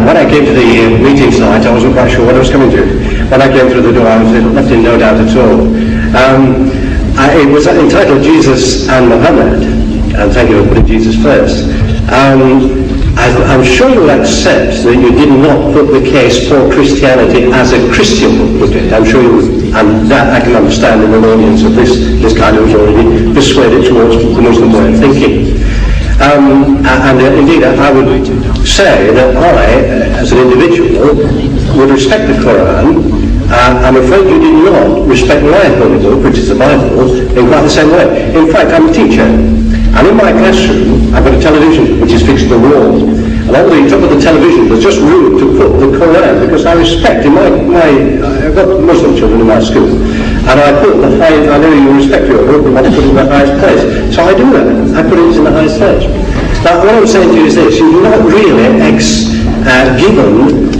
When I came to the meeting tonight, I wasn't quite sure what I was coming to. When I came through the door, I was left in no doubt at all. It was entitled Jesus and Muhammad, and thank you for putting Jesus first. I'm sure you will accept that you did not put the case for Christianity as a Christian book put it. I'm sure you would, and that I can understand in an audience of this kind of was already persuaded towards the Muslim way of thinking. Indeed, I would say that I, as an individual, would respect the Quran. I'm afraid you did not respect my holy book, which is the Bible, in quite the same way. In fact, I'm a teacher, and in my classroom, I've got a television which is fixed to the wall. And on the top of the television, there's just room to put the Quran, because I respect, I've got Muslim children in my school, and I know you respect your book and want to put it in the highest place. So I do that. I put it in the highest place. Now, what I'm saying to you is this: you've not really given,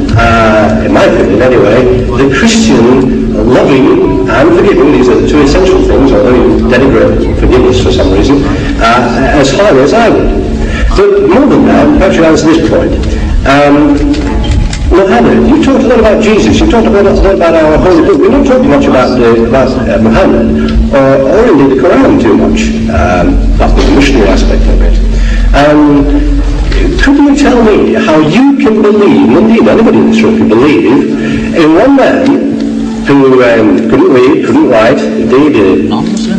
in my opinion anyway, the Christian loving and forgiving, these are the two essential things, although you denigrate forgiveness for some reason, as highly as I would. But more than that, perhaps you answer this point. Muhammad, you talked a lot about Jesus, you talked a lot about our holy book. We're not talking much about Muhammad, or indeed the Quran too much, that's the missionary aspect of it. Could you tell me how you can believe, and indeed anybody in this room can believe, in one man who couldn't read, couldn't write, indeed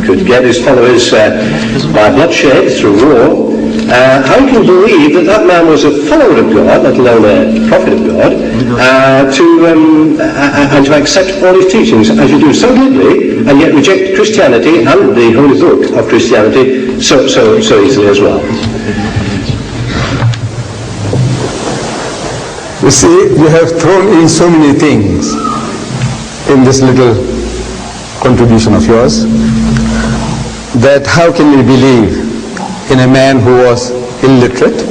could get his followers by bloodshed through war, how you can believe that that man was a follower of God, let alone a prophet of God, and to accept all his teachings as you do so glibly, and yet reject Christianity and the holy book of Christianity so easily as well? You see, you have thrown in so many things in this little contribution of yours, that how can we believe in a man who was illiterate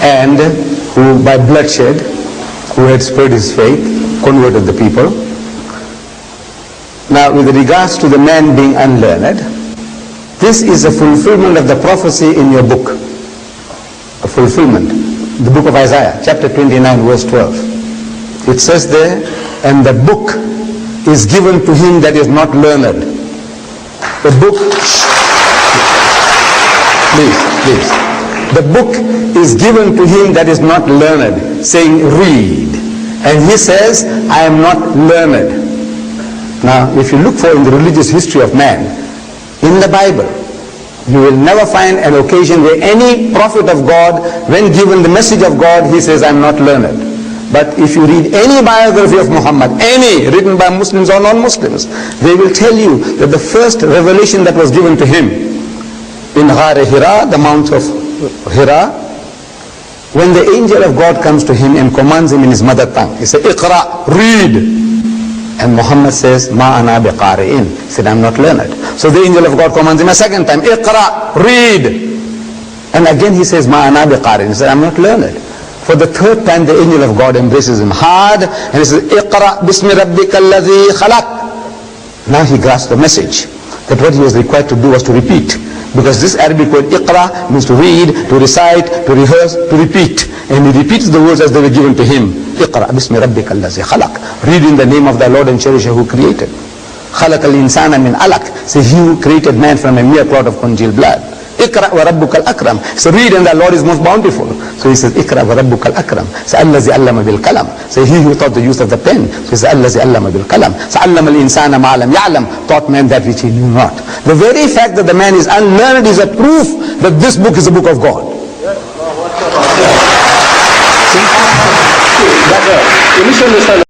and who by bloodshed, who had spread his faith, converted the people. Now with regards to the man being unlearned, this is a fulfillment of the prophecy in your book, a fulfillment, the book of Isaiah, chapter 29, verse 12. It says there, and the book is given to him that is not learned. The book, please. The book is given to him that is not learned, saying read. And he says, I am not learned. Now, if you look for in the religious history of man, in the Bible, you will never find an occasion where any prophet of God, when given the message of God, he says, I am not learned. But if you read any biography of Muhammad, any written by Muslims or non-Muslims, they will tell you that the first revelation that was given to him in Ghar Hira, the Mount of Hira, when the angel of God comes to him and commands him in his mother tongue, he says, Iqra, read. And Muhammad says, Ma ana biqari'in. He said, I'm not learned. So the angel of God commands him a second time, Iqra, read. And again he says, Ma ana biqari'in. He said, I'm not learned. For the third time the angel of God embraces him hard and he says, Iqra bismi rabbika alladhi khalaq. Now he grasps the message that what he was required to do was to repeat. Because this Arabic word Iqra means to read, to recite, to rehearse, to repeat. And he repeats the words as they were given to him. Iqra bismi rabbika alladhi khalaq. Read in the name of thy Lord and Cherisher who created. Khalaq al-insana min alaq. So he who created man from a mere clot of congealed blood. Iqra wa rabbuka al-akram. So read and thy Lord is most bountiful. So he says, Iqra wa rabbuka al-akram. So allazi allama bil kalam. So he who taught the use of the pen. So he says, allazi allama bil kalam. So allama al-insana ma lam ya'lam. Taught man that which he knew not. The very fact that the man is unlearned is a proof that this book is a book of God. You misunderstand.